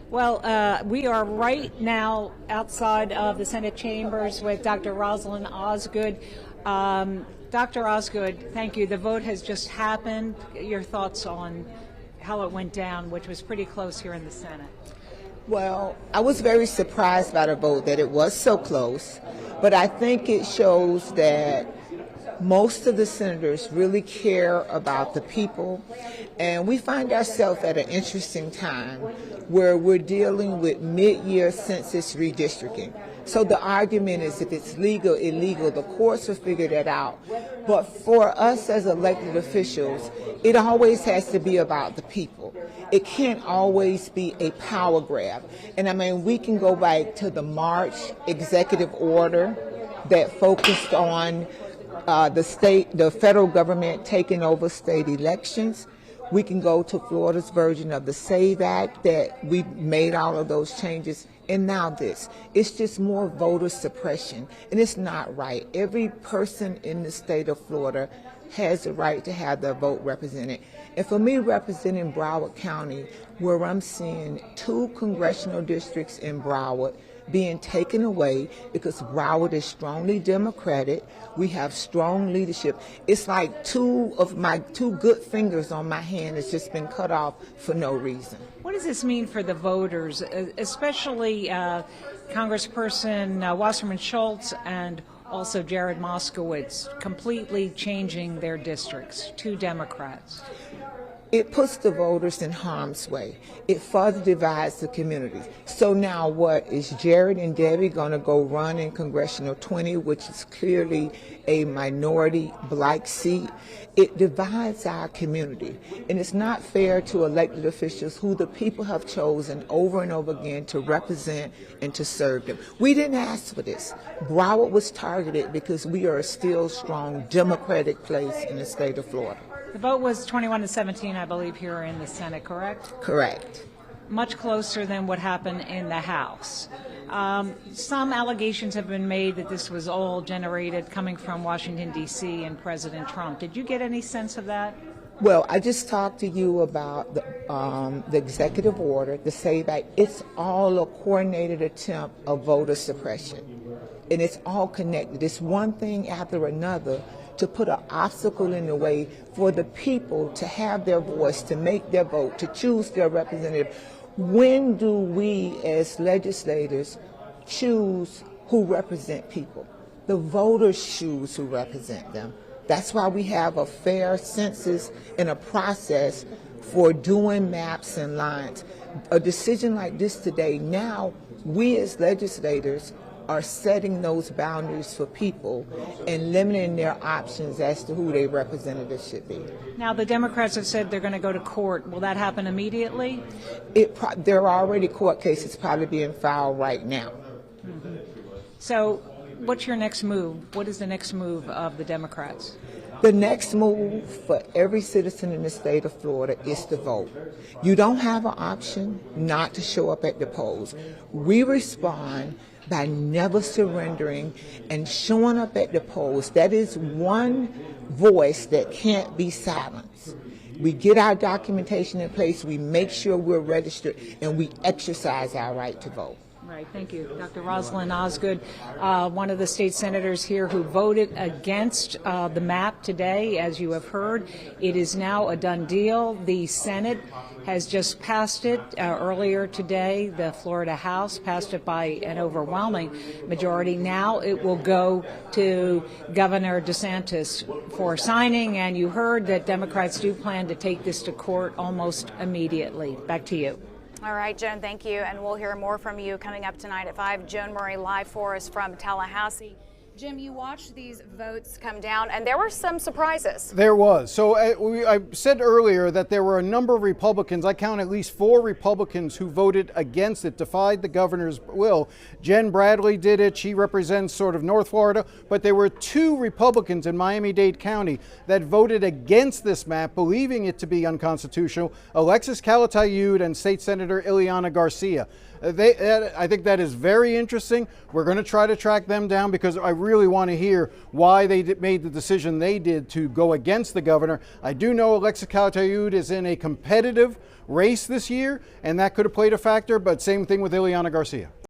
Well, we are right now outside of the Senate chambers with Dr. Rosalind Osgood. Dr. Osgood, thank you. The vote has just happened. Your thoughts on how it went down, which was pretty close here in the Senate? Well, I was very surprised by the vote that it was so close, but I think it shows that most of the senators really care about the people, and we find ourselves at an interesting time where we're dealing with mid-year census redistricting. So the argument is if it's legal, illegal, the courts will figure that out. But for us as elected officials, it always has to be about the people. It can't always be a power grab. And I mean, we can go back to the March executive order that focused on the federal government taking over state elections. We can go to Florida's version of the SAVE Act that we made all of those changes. And now this. It's just more voter suppression. And it's not right. Every person in the state of Florida has the right to have their vote represented. And for me, representing Broward County, where I'm seeing 2 congressional districts in Broward being taken away because Broward is strongly Democratic. We have strong leadership. It's like 2 of my 2 good fingers on my hand has just been cut off for no reason. What does this mean for the voters, especially Congressperson Wasserman Schultz and also Jared Moskowitz completely changing their districts, 2 Democrats? It puts the voters in harm's way. It further divides the community. So now what, is Jared and Debbie going to go run in Congressional 20, which is clearly a minority black seat? It divides our community. And it's not fair to elected officials who the people have chosen over and over again to represent and to serve them. We didn't ask for this. Broward was targeted because we are a still strong Democratic place in the state of Florida. The vote was 21-17, I believe, here in the Senate, correct? Correct. Much closer than what happened in the House. Some allegations have been made that this was all generated coming from Washington, D.C. and President Trump. Did you get any sense of that? Well, I just talked to you about the executive order, the SAVE Act. It's all a coordinated attempt of voter suppression. And it's all connected. It's one thing after another to put an obstacle in the way for the people to have their voice, to make their vote, to choose their representative. When do we as legislators choose who represent people? The voters choose who represent them. That's why we have a fair census and a process for doing maps and lines. A decision like this today, now we as legislators are setting those boundaries for people and limiting their options as to who their representatives should be. Now, the Democrats have said they're going to go to court. Will that happen immediately? There are already court cases probably being filed right now. Mm-hmm. So what's your next move? What is the next move of the Democrats? The next move for every citizen in the state of Florida is to vote. You don't have an option not to show up at the polls. We respond by never surrendering and showing up at the polls. That is one voice that can't be silenced. We get our documentation in place, we make sure we're registered, and we exercise our right to vote. Right, thank you. Dr. Rosalind Osgood, one of the state senators here who voted against the map today, as you have heard. It is now a done deal. The Senate has just passed it earlier today. The Florida House passed it by an overwhelming majority. Now it will go to Governor DeSantis for signing, and you heard that Democrats do plan to take this to court almost immediately. Back to you. All right, Joan, thank you. And we'll hear more from you coming up tonight at 5. Joan Murray live for us from Tallahassee. Jim, you watched these votes come down, and there were some surprises. There was. So I said earlier that there were a number of Republicans. I count at least 4 Republicans who voted against it, defied the governor's will. Jen Bradley did it. She represents sort of North Florida. But there were 2 Republicans in Miami-Dade County that voted against this map, believing it to be unconstitutional: Alexis Calatayud and State Senator Ileana Garcia. I think that is very interesting. We're going to try to track them down because I really want to hear why they made the decision they did to go against the governor. I do know Alexa Calatayud is in a competitive race this year, and that could have played a factor, but same thing with Ileana Garcia.